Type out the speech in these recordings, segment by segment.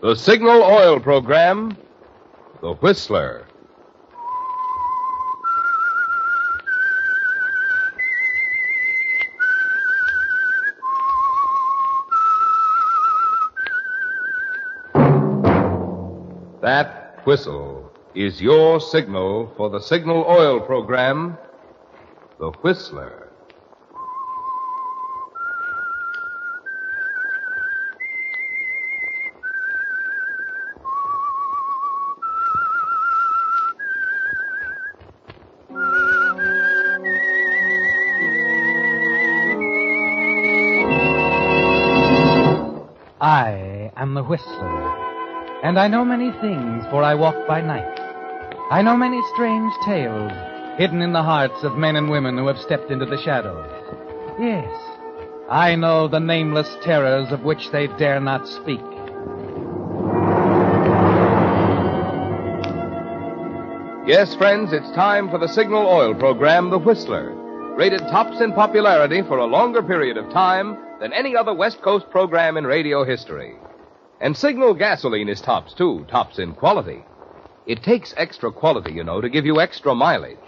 The Signal Oil Program, The Whistler. That whistle is your signal for the Signal Oil Program, The Whistler. I am the Whistler, and I know many things, for I walk by night. I know many strange tales hidden in the hearts of men and women who have stepped into the shadows. Yes, I know the nameless terrors of which they dare not speak. Yes, friends, it's time for the Signal Oil Program, The Whistler, rated tops in popularity for a longer period of time than any other West Coast program in radio history. And Signal gasoline is tops, too, tops in quality. It takes extra quality, you know, to give you extra mileage.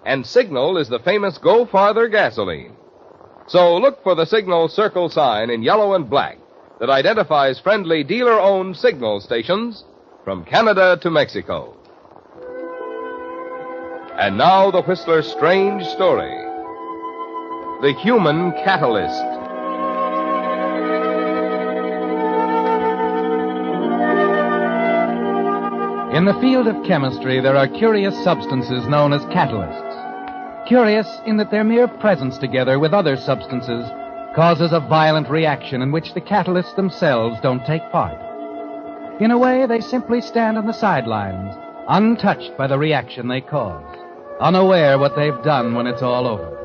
And Signal is the famous Go Farther gasoline. So look for the Signal circle sign in yellow and black that identifies friendly dealer-owned Signal stations from Canada to Mexico. And now the Whistler's strange story. The Human Catalyst. In the field of chemistry, there are curious substances known as catalysts. Curious in that their mere presence together with other substances causes a violent reaction in which the catalysts themselves don't take part. In a way, they simply stand on the sidelines, untouched by the reaction they cause, unaware what they've done when it's all over.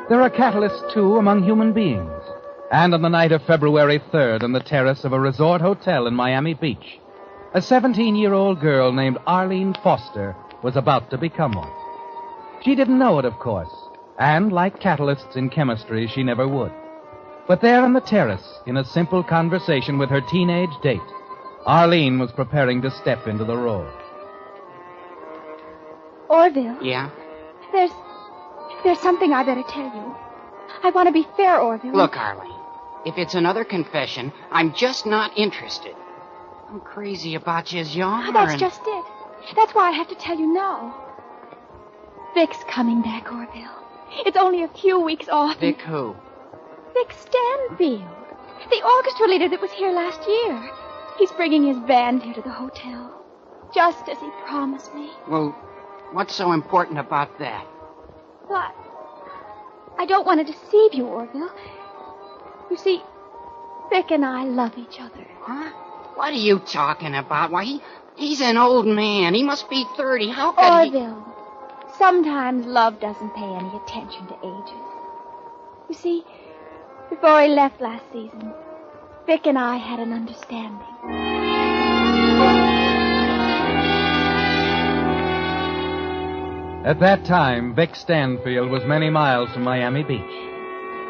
There are catalysts, too, among human beings. And on the night of February 3rd on the terrace of a resort hotel in Miami Beach, a 17-year-old girl named Arlene Foster was about to become one. She didn't know it, of course, and like catalysts in chemistry, she never would. But there on the terrace, in a simple conversation with her teenage date, Arlene was preparing to step into the role. Orville. Yeah? There's something I better tell you. I want to be fair, Orville. Look, Arlene, if it's another confession, I'm just not interested. I'm crazy about you as yarn. That's just it. That's why I have to tell you now. Vic's coming back, Orville. It's only a few weeks off. Vic who? Vic Stanfield. The orchestra leader that was here last year. He's bringing his band here to the hotel. Just as he promised me. Well, what's so important about that? But I don't want to deceive you, Orville. You see, Vic and I love each other. Huh? What are you talking about? Why, he's an old man. He must be 30. How could Orville, sometimes love doesn't pay any attention to ages. You see, before he left last season, Vic and I had an understanding. At that time, Vic Stanfield was many miles from Miami Beach.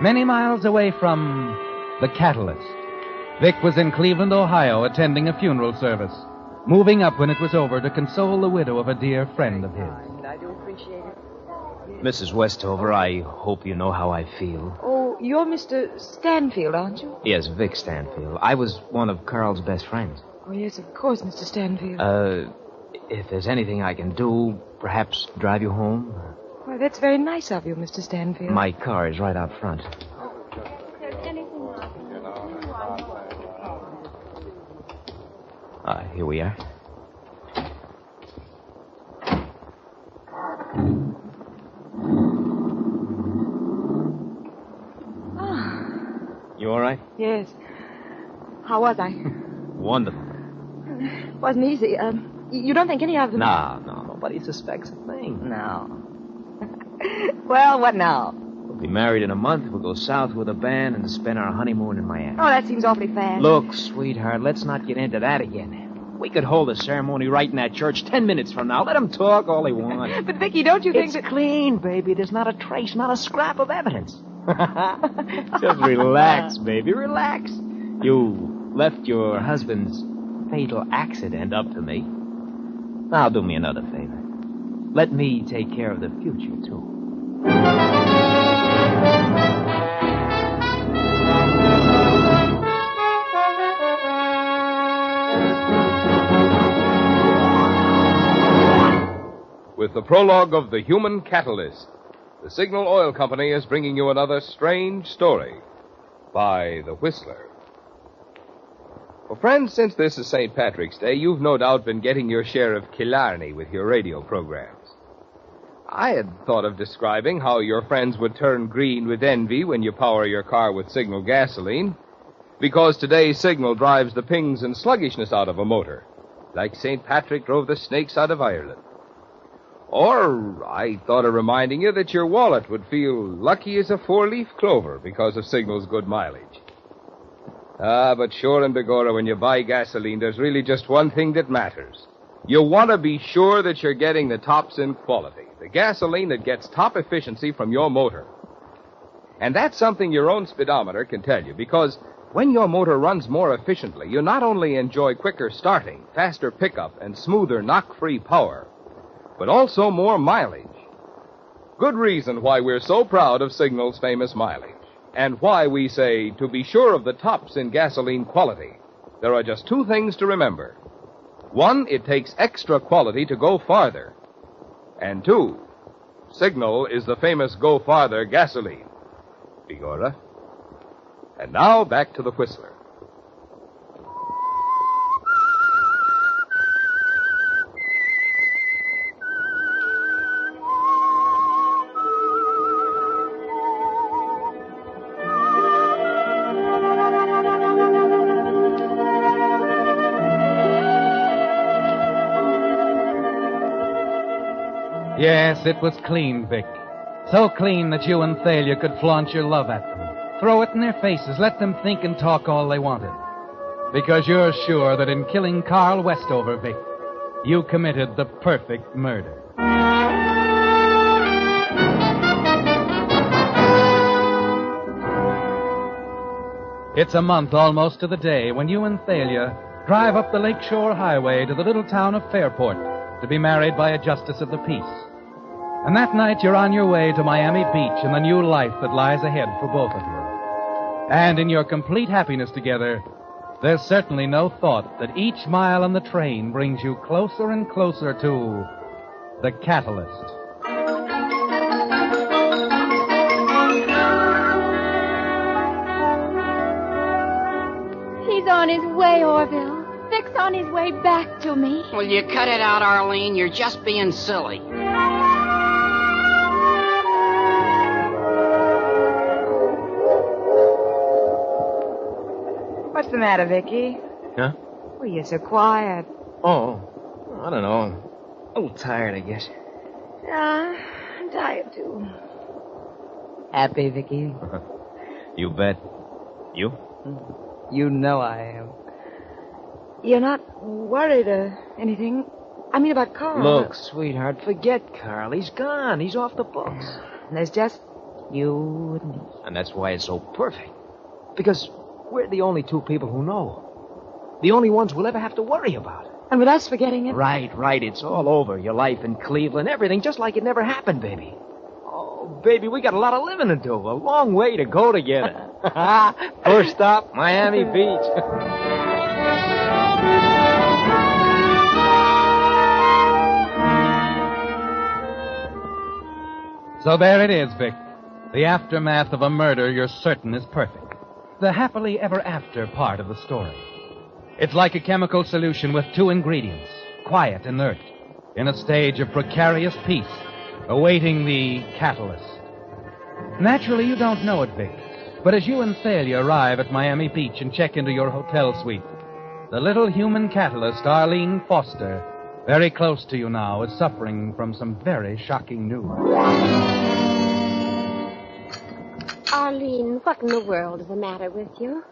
Many miles away from the Catalyst. Vic was in Cleveland, Ohio, attending a funeral service, moving up when it was over to console the widow of a dear friend of his. I do appreciate it. Mrs. Westover, I hope you know how I feel. Oh, you're Mr. Stanfield, aren't you? Yes, Vic Stanfield. I was one of Carl's best friends. Oh, yes, of course, Mr. Stanfield. If there's anything I can do, perhaps drive you home? Well, that's very nice of you, Mr. Stanfield. My car is right out front. Here we are. You all right? Yes. How was I? Wonderful. Wasn't easy. You don't think any of them... No, nobody suspects a thing. No. Well, what now? We'll be married in a month. We'll go south with a band and spend our honeymoon in Miami. Oh, that seems awfully fast. Look, sweetheart, let's not get into that again. We could hold a ceremony right in that church 10 minutes from now. Let them talk all they want. But, Vicky, don't you think it's clean, baby. There's not a trace, not a scrap of evidence. Just relax, baby. Relax. You left your husband's fatal accident up to me. Now do me another favor. Let me take care of the future, too. With the prologue of The Human Catalyst, the Signal Oil Company is bringing you another strange story by The Whistler. Well, friends, since this is St. Patrick's Day, you've no doubt been getting your share of Killarney with your radio programs. I had thought of describing how your friends would turn green with envy when you power your car with Signal gasoline, because today's Signal drives the pings and sluggishness out of a motor, like St. Patrick drove the snakes out of Ireland. Or I thought of reminding you that your wallet would feel lucky as a four-leaf clover because of Signal's good mileage. But sure and begorra, when you buy gasoline, there's really just one thing that matters. You want to be sure that you're getting the tops in quality, the gasoline that gets top efficiency from your motor. And that's something your own speedometer can tell you, because when your motor runs more efficiently, you not only enjoy quicker starting, faster pickup, and smoother knock-free power, but also more mileage. Good reason why we're so proud of Signal's famous mileage, and why we say, to be sure of the tops in gasoline quality, there are just two things to remember. One, it takes extra quality to go farther. And two, Signal is the famous Go Farther gasoline. Begorra. And now, back to the Whistler. Yes, it was clean, Vic. So clean that you and Thalia could flaunt your love at them. Throw it in their faces, let them think and talk all they wanted. Because you're sure that in killing Carl Westover, Vic, you committed the perfect murder. It's a month almost to the day when you and Thalia drive up the Lakeshore Highway to the little town of Fairport to be married by a justice of the peace. And that night you're on your way to Miami Beach and the new life that lies ahead for both of you. And in your complete happiness together, there's certainly no thought that each mile on the train brings you closer and closer to the catalyst. He's on his way, Orville. Vic's on his way back to me. Will you cut it out, Arlene? You're just being silly. What's the matter, Vicky? Huh? Well, you're so quiet. Oh, I don't know. A little tired, I guess. Yeah, I'm tired, too. Happy, Vicky? You bet. You? You know I am. You're not worried or anything? I mean about Carl. Look, sweetheart, forget Carl. He's gone. He's off the books. There's just you and me. And that's why it's so perfect. Because we're the only two people who know. The only ones we'll ever have to worry about. And with us forgetting it? Right. It's all over. Your life in Cleveland, everything, just like it never happened, baby. Oh, baby, we got a lot of living to do. A long way to go together. First stop, Miami Beach. So there it is, Vic. The aftermath of a murder you're certain is perfect. The happily ever after part of the story. It's like a chemical solution with two ingredients, quiet, inert, in a stage of precarious peace, awaiting the catalyst. Naturally, you don't know it, Vic, but as you and Thalia arrive at Miami Beach and check into your hotel suite, the little human catalyst, Arlene Foster, very close to you now, is suffering from some very shocking news. Arlene, what in the world is the matter with you?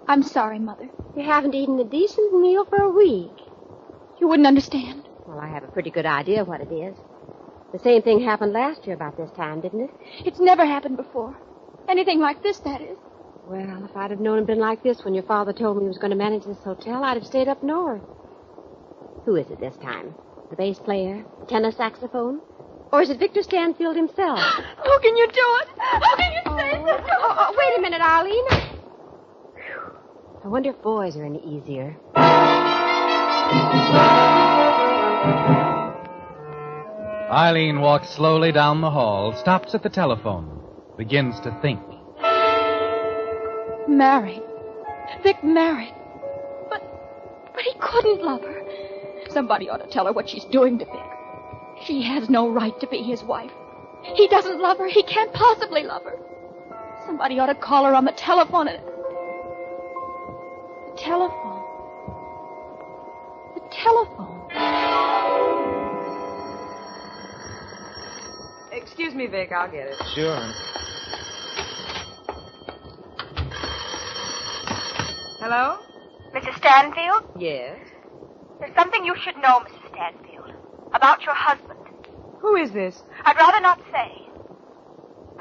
I'm sorry, Mother. You haven't eaten a decent meal for a week. You wouldn't understand. Well, I have a pretty good idea what it is. The same thing happened last year about this time, didn't it? It's never happened before. Anything like this, that is. Well, if I'd have known it'd been like this when your father told me he was going to manage this hotel, I'd have stayed up north. Who is it this time? The bass player? The tenor saxophone? Or is it Victor Stanfield himself? How can you do it? How can you say this? Wait a minute, Arlene. I wonder if boys are any easier. Eileen walks slowly down the hall, stops at the telephone, begins to think. Married. Vic married. But he couldn't love her. Somebody ought to tell her what she's doing to Vic. She has no right to be his wife. He doesn't love her. He can't possibly love her. Somebody ought to call her on the telephone and... The telephone. The telephone. Excuse me, Vic. I'll get it. Sure. Hello? Mrs. Stanfield? Yes. There's something you should know, Mrs. Stanfield, about your husband. Who is this? I'd rather not say.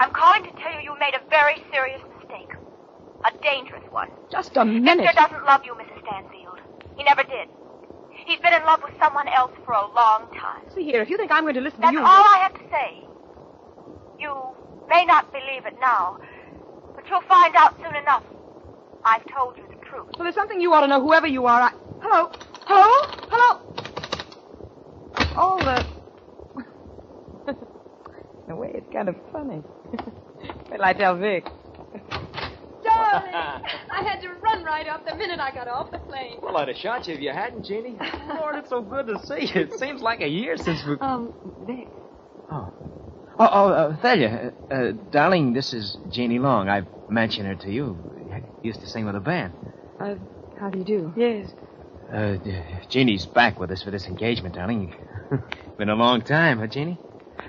I'm calling to tell you made a very serious mistake. A dangerous one. Just a minute. Victor doesn't love you, Mrs. Stanfield. He never did. He's been in love with someone else for a long time. See here, if you think I'm going to listen That's to you... all I have to say. You may not believe it now, but you'll find out soon enough. I've told you the truth. Well, there's something you ought to know, whoever you are. Hello? Hello? Hello? Oh, In a way, it's kind of funny. Wait till I tell Vic. Darling, I had to run right up the minute I got off the plane. Well, I'd have shot you if you hadn't, Jeannie. Lord, it's so good to see you. It seems like a year since we... Vic. Thalia, darling, this is Jeannie Long. I've mentioned her to you. Used to sing with a band. How do you do? Yes. Jeannie's back with us for this engagement, darling. Been a long time, huh, Jeannie?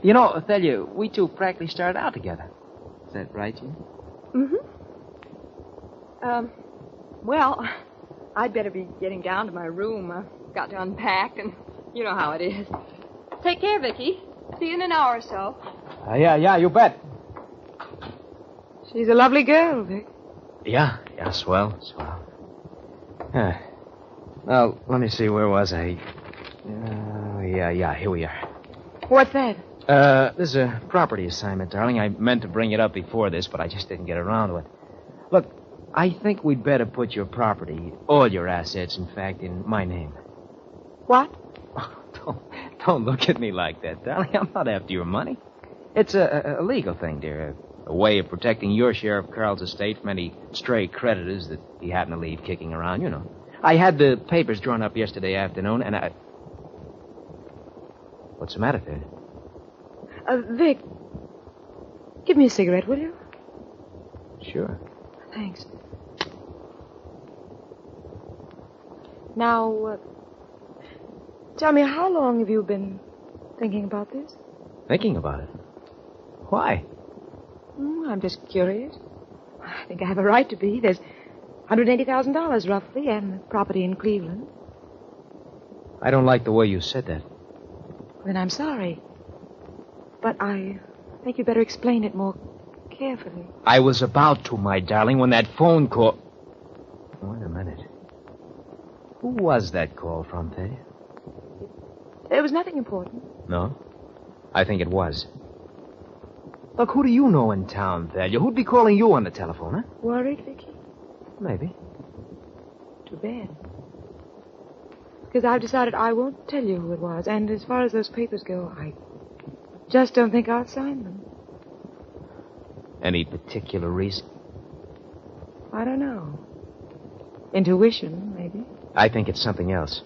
You know, Thalia, we two practically started out together. Is that right, Jeannie? Mm-hmm. Well, I'd better be getting down to my room. I've got to unpack, and you know how it is. Take care, Vicky. See you in an hour or so. Yeah, you bet. She's a lovely girl, Vic. Yeah, swell. Now, let me see, where was I? Yeah, here we are. What's that? This is a property assignment, darling. I meant to bring it up before this, but I just didn't get around to it. Look, I think we'd better put your property, all your assets, in fact, in my name. What? Don't look at me like that, darling. I'm not after your money. It's a legal thing, dear. A way of protecting your share of Carl's estate from any stray creditors that he happened to leave kicking around, you know. I had the papers drawn up yesterday afternoon, and I... What's the matter, there? Vic, give me a cigarette, will you? Sure. Thanks. Now, tell me, how long have you been thinking about this? Thinking about it? Why? I'm just curious. I think I have a right to be. There's $180,000 roughly, and property in Cleveland. I don't like the way you said that. Then I'm sorry. But I think you better explain it more carefully. I was about to, my darling, when that phone call... Wait a minute. Who was that call from, Thalia? It was nothing important. No? I think it was. Look, who do you know in town, Thalia? Who'd be calling you on the telephone, huh? Worried, Vicky? Maybe. Too bad. Because I've decided I won't tell you who it was. And as far as those papers go, I just don't think I'll sign them. Any particular reason? I don't know. Intuition, maybe. I think it's something else.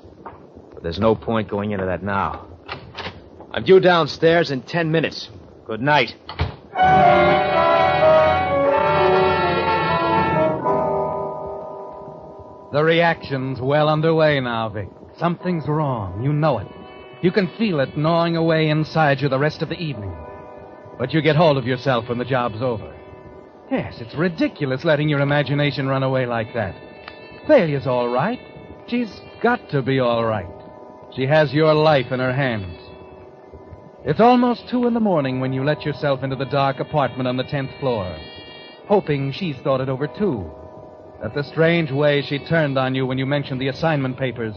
But there's no point going into that now. I'm due downstairs in 10 minutes. Good night. The reaction's well underway now, Vic. Something's wrong. You know it. You can feel it gnawing away inside you the rest of the evening. But you get hold of yourself when the job's over. Yes, it's ridiculous letting your imagination run away like that. Thalia's all right. She's got to be all right. She has your life in her hands. It's almost 2 a.m. when you let yourself into the dark apartment on the 10th floor. hoping she's thought it over, too. That the strange way she turned on you when you mentioned the assignment papers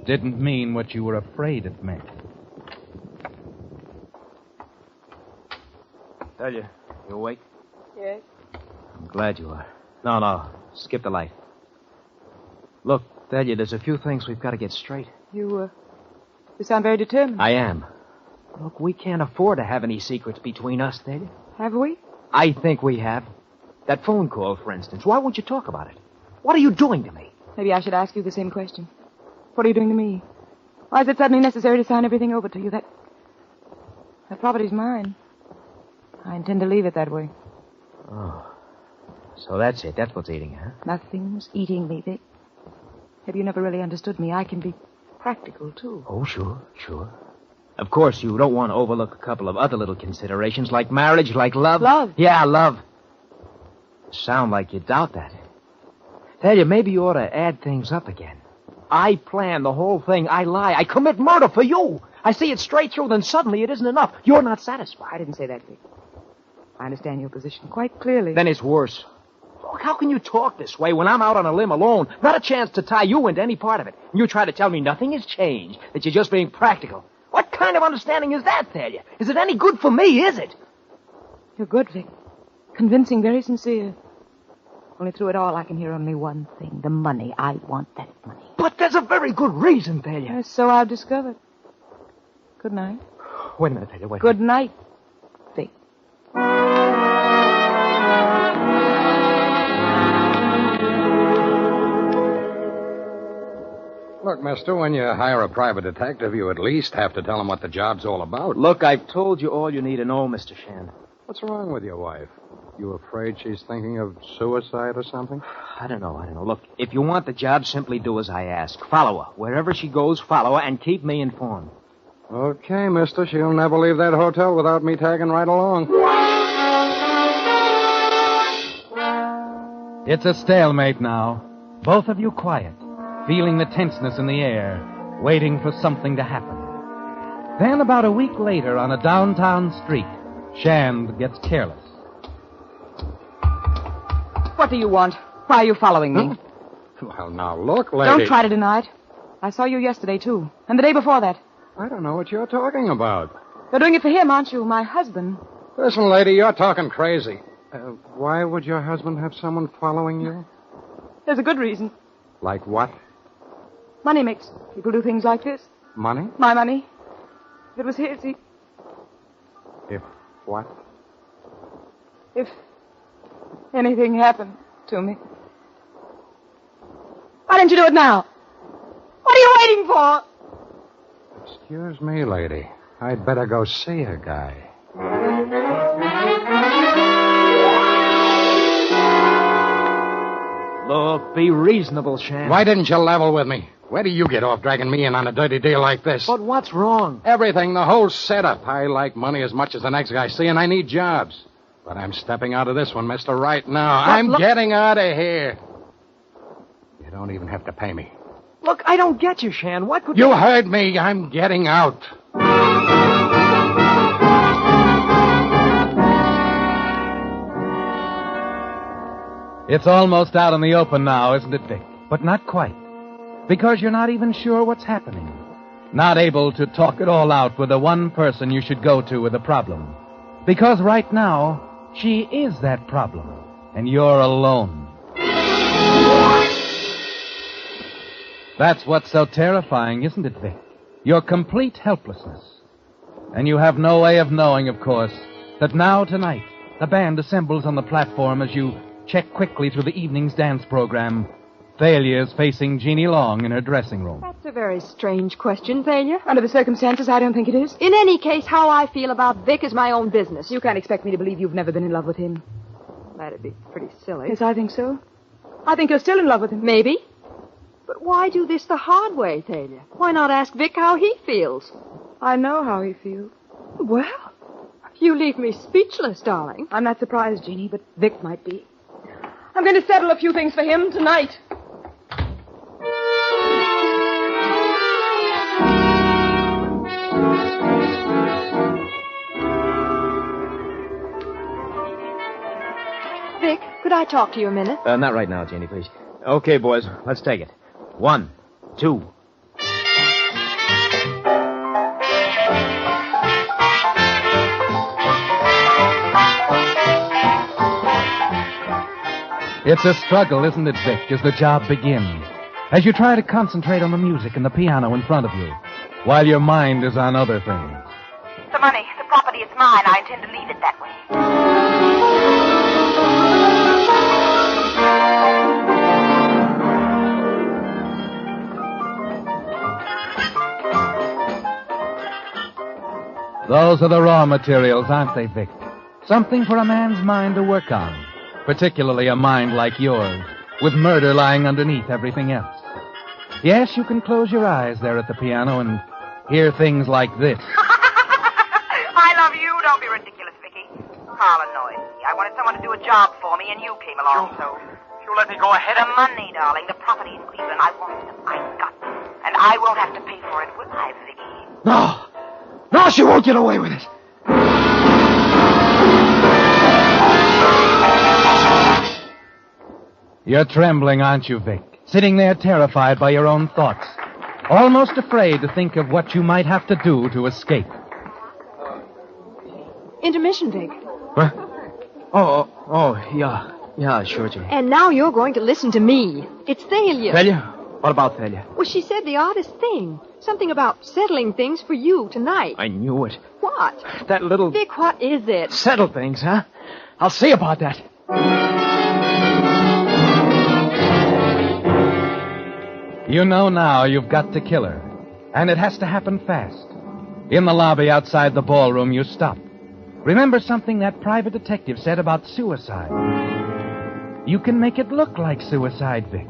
didn't mean what you were afraid it meant. Thalia, you awake? Yes. I'm glad you are. No, skip the light. Look, Thalia, there's a few things we've got to get straight. You sound very determined. I am. Look, we can't afford to have any secrets between us, Thalia. Have we? I think we have. That phone call, for instance. Why won't you talk about it? What are you doing to me? Maybe I should ask you the same question. What are you doing to me? Why is it suddenly necessary to sign everything over to you? That property's mine. I intend to leave it that way. Oh. So that's it. That's what's eating you, huh? Nothing's eating me, Vic. Have you never really understood me? I can be practical, too. Oh, sure. Of course, you don't want to overlook a couple of other little considerations, like marriage, like love. Love? Yeah, love. Sound like you doubt that. Tell you, maybe you ought to add things up again. I plan the whole thing. I lie. I commit murder for you. I see it straight through, then suddenly it isn't enough. You're not satisfied. I didn't say that, Vic. I understand your position quite clearly. Then it's worse. Look, how can you talk this way when I'm out on a limb alone? Not a chance to tie you into any part of it. And you try to tell me nothing has changed, that you're just being practical. What kind of understanding is that, Thalia? Is it any good for me, is it? You're good, Vic. Convincing, very sincere. Only through it all, I can hear only one thing. The money. I want that money. But there's a very good reason, Thalia. Yes, so I've discovered. Good night. Wait a minute, Thalia, wait a Good minute. night, Vic. Look, mister, when you hire a private detective, you at least have to tell him what the job's all about. Look, I've told you all you need to know, Mr. Shan. What's wrong with your wife? You afraid she's thinking of suicide or something? I don't know. Look, if you want the job, simply do as I ask. Follow her. Wherever she goes, follow her, and keep me informed. Okay, mister. She'll never leave that hotel without me tagging right along. It's a stalemate now. Both of you quiet, feeling the tenseness in the air, waiting for something to happen. Then about a week later, on a downtown street, Shand gets careless. What do you want? Why are you following me? Well, now, look, lady. Don't try to deny it. I saw you yesterday, too. And the day before that. I don't know what you're talking about. You're doing it for him, aren't you? My husband. Listen, lady, you're talking crazy. Why would your husband have someone following you? There's a good reason. Like what? Money makes people do things like this. Money? My money. If it was his, he... If what? If anything happened to me. Why didn't you do it now? What are you waiting for? Excuse me, lady. I'd better go see a guy. Look, be reasonable, Shan. Why didn't you level with me? Where do you get off dragging me in on a dirty deal like this? But what's wrong? Everything, the whole setup. I like money as much as the next guy. See, and I need jobs. But I'm stepping out of this one, mister, right now. I'm getting out of here. You don't even have to pay me. Look, I don't get you, Shan. What could You heard me. I'm getting out. It's almost out in the open now, isn't it, Vic? But not quite. Because you're not even sure what's happening. Not able to talk it all out with the one person you should go to with a problem. Because right now, she is that problem. And you're alone. That's what's so terrifying, isn't it, Vic? Your complete helplessness. And you have no way of knowing, of course, that now tonight, the band assembles on the platform as you check quickly through the evening's dance program. Thalia's facing Jeannie Long in her dressing room. That's a very strange question, Thalia. Under the circumstances, I don't think it is. In any case, how I feel about Vic is my own business. You can't expect me to believe you've never been in love with him. That'd be pretty silly. Yes, I think so. I think you're still in love with him. Maybe. But why do this the hard way, Thalia? Why not ask Vic how he feels? I know how he feels. Well, you leave me speechless, darling. I'm not surprised, Jeannie, but Vic might be. I'm going to settle a few things for him tonight. Vic, I talk to you a minute? Not right now, Janie, please. Okay, boys, let's take it. 1, 2. It's a struggle, isn't it, Vic, as the job begins? As you try to concentrate on the music and the piano in front of you, while your mind is on other things. The money, the property, it's mine. I intend to leave it that way. Those are the raw materials, aren't they, Vic? Something for a man's mind to work on. Particularly a mind like yours, with murder lying underneath everything else. Yes, you can close your eyes there at the piano and hear things like this. I love you. Don't be ridiculous, Vicky. Carl annoys me. I wanted someone to do a job for me, and you came along, so... You let me go ahead The money, darling. The property in Cleveland. I want them. I've got them. And I won't have to pay for it, will I, Vicky? No. No, she won't get away with it. You're trembling, aren't you, Vic? Sitting there terrified by your own thoughts. Almost afraid to think of what you might have to do to escape. Intermission, Vic. What? Oh, yeah. Yeah, sure, Janie. And now you're going to listen to me. It's Thalia. Thalia? What about Thalia? Well, she said the oddest thing. Something about settling things for you tonight. I knew it. What? That little... Vic, what is it? Settle things, huh? I'll see about that. You know now you've got to kill her. And it has to happen fast. In the lobby outside the ballroom, you stop. Remember something that private detective said about suicide. You can make it look like suicide, Vic.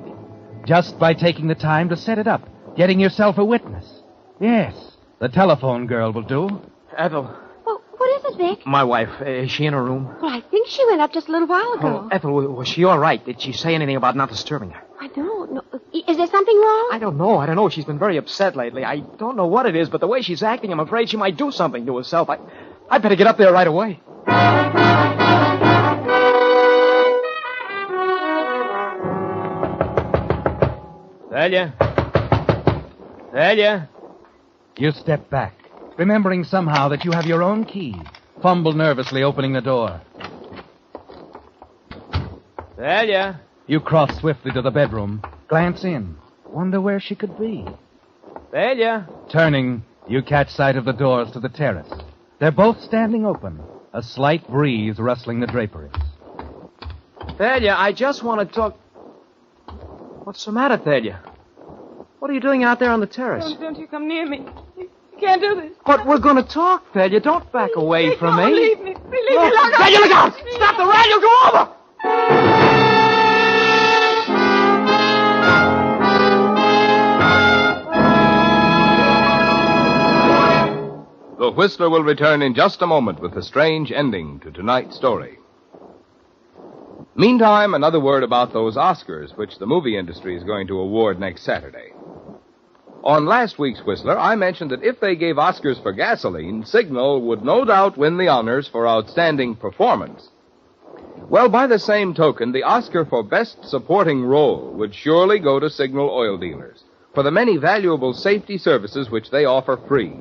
Just by taking the time to set it up. Getting yourself a witness. Yes, the telephone girl will do. Ethel. Well, what is it, Vic? My wife. Is she in her room? Well, I think she went up just a little while ago. Oh, Ethel, was she all right? Did she say anything about not disturbing her? I don't know. Is there something wrong? I don't know. She's been very upset lately. I don't know what it is, but the way she's acting, I'm afraid she might do something to herself. I'd better get up there right away. Thalia? Thalia? You step back, remembering somehow that you have your own key. Fumble nervously, opening the door. Thalia? You cross swiftly to the bedroom, glance in, wonder where she could be. Thalia? Turning, you catch sight of the doors to the terrace. They're both standing open, a slight breeze rustling the draperies. Thalia, I just want to talk... What's the matter, Thalia? What are you doing out there on the terrace? Don't you come near me. You can't do this. But we're going to talk, Thalia. Don't back away from me. Leave me. Leave me alone. Thalia, look out! Stop the rail, you'll go over! The Whistler will return in just a moment with the strange ending to tonight's story. Meantime, another word about those Oscars, which the movie industry is going to award next Saturday. On last week's Whistler, I mentioned that if they gave Oscars for gasoline, Signal would no doubt win the honors for outstanding performance. Well, by the same token, the Oscar for Best Supporting Role would surely go to Signal oil dealers for the many valuable safety services which they offer free.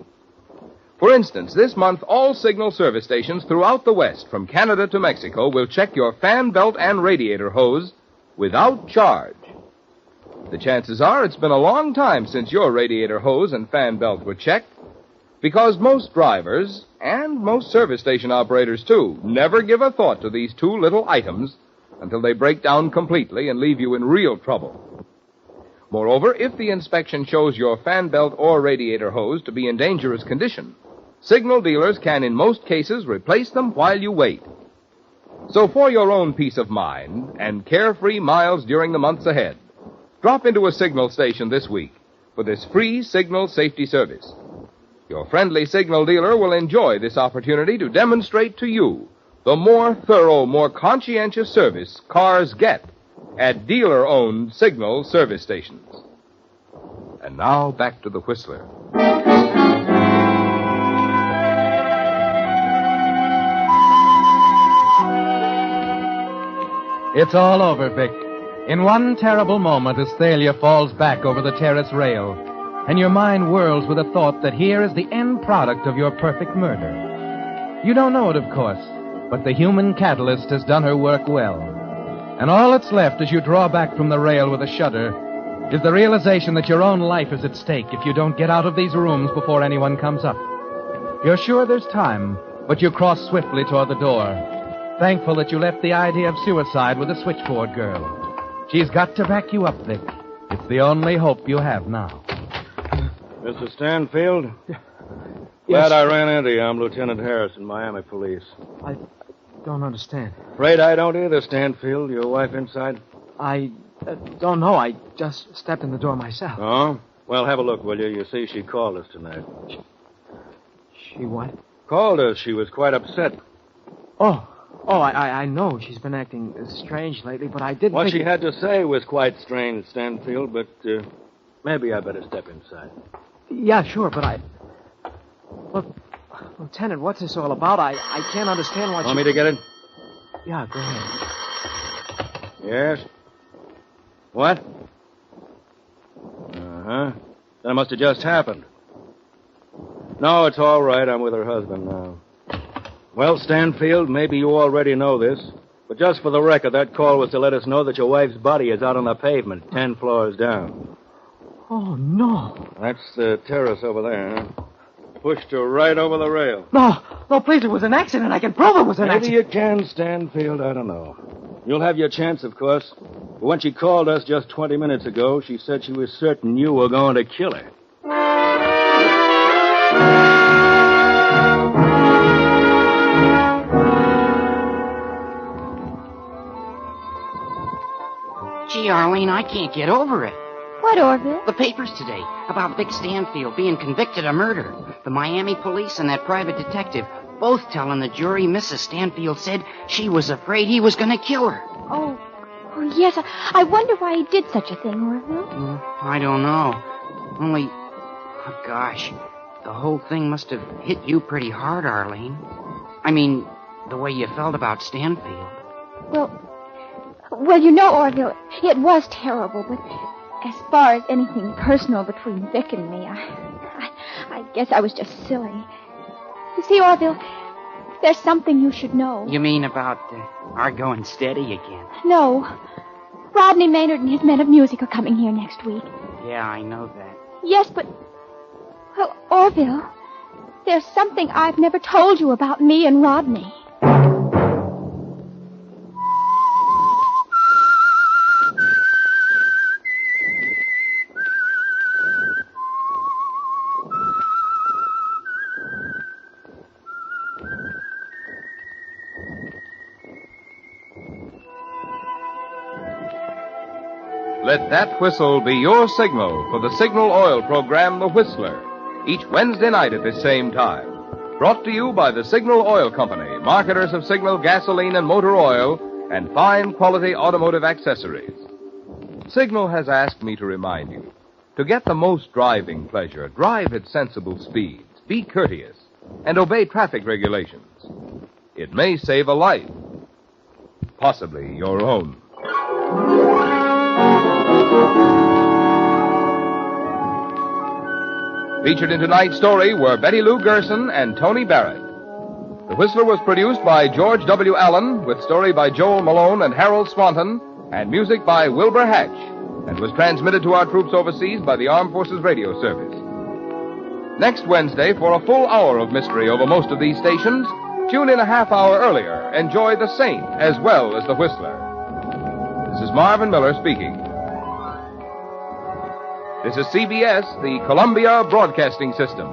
For instance, this month, all Signal service stations throughout the West, from Canada to Mexico, will check your fan belt and radiator hose without charge. The chances are it's been a long time since your radiator hose and fan belt were checked, because most drivers, and most service station operators too, never give a thought to these two little items until they break down completely and leave you in real trouble. Moreover, if the inspection shows your fan belt or radiator hose to be in dangerous condition, Signal dealers can in most cases replace them while you wait. So for your own peace of mind and carefree miles during the months ahead, drop into a Signal station this week for this free Signal safety service. Your friendly Signal dealer will enjoy this opportunity to demonstrate to you the more thorough, more conscientious service cars get at dealer-owned Signal service stations. And now back to the Whistler. It's all over, Vic. In one terrible moment, as Thalia falls back over the terrace rail, and your mind whirls with a thought that here is the end product of your perfect murder. You don't know it, of course, but the human catalyst has done her work well. And all that's left as you draw back from the rail with a shudder is the realization that your own life is at stake if you don't get out of these rooms before anyone comes up. You're sure there's time, but you cross swiftly toward the door, thankful that you left the idea of suicide with the switchboard girl. She's got to back you up, Vic. It's the only hope you have now. Mr. Stanfield? Yes. Glad I ran into you. I'm Lieutenant Harrison, Miami Police. I don't understand. Afraid I don't either, Stanfield. Your wife inside? I don't know. I just stepped in the door myself. Oh? Well, have a look, will you? You see, she called us tonight. She what? Called us. She was quite upset. Oh, I know she's been acting strange lately, but I didn't What think... she had to say was quite strange, Stanfield, but maybe I better step inside. Yeah, sure, but Look, Lieutenant, what's this all about? I can't understand what Want me to get it? Yeah, go ahead. Yes? What? Uh-huh. That must have just happened. No, it's all right. I'm with her husband now. Well, Stanfield, maybe you already know this, but just for the record, that call was to let us know that your wife's body is out on the pavement, 10 floors down. Oh, no. That's the terrace over there, huh? Pushed her right over the rail. No, please, it was an accident. I can prove it was an Maybe accident. you can, Stanfield. I don't know. You'll have your chance, of course. But when she called us just 20 minutes ago, she said she was certain you were going to kill her. Gee, Arlene, I can't get over it. What, Orville? The papers today about Vic Stanfield being convicted of murder. The Miami police and that private detective both telling the jury Mrs. Stanfield said she was afraid he was going to kill her. Oh, yes. I wonder why he did such a thing, Orville. I don't know. Only, oh, gosh, the whole thing must have hit you pretty hard, Arlene. I mean, the way you felt about Stanfield. Well, you know, Orville, it was terrible, but as far as anything personal between Vic and me, I guess I was just silly. You see, Orville, there's something you should know. You mean about our going steady again? No. Rodney Maynard and his men of music are coming here next week. Yeah, I know that. Yes, but... Well, Orville, there's something I've never told you about me and Rodney. Let that whistle be your signal for the Signal Oil program, The Whistler, each Wednesday night at this same time. Brought to you by the Signal Oil Company, marketers of Signal gasoline and motor oil and fine quality automotive accessories. Signal has asked me to remind you, to get the most driving pleasure, drive at sensible speeds, be courteous, and obey traffic regulations. It may save a life, possibly your own. Featured in tonight's story were Betty Lou Gerson and Tony Barrett. The Whistler was produced by George W. Allen, with story by Joel Malone and Harold Swanton, and music by Wilbur Hatch, and was transmitted to our troops overseas by the Armed Forces Radio Service. Next Wednesday, for a full hour of mystery over most of these stations, tune in a half hour earlier. Enjoy The Saint as well as The Whistler. This is Marvin Miller speaking. This is CBS, the Columbia Broadcasting System.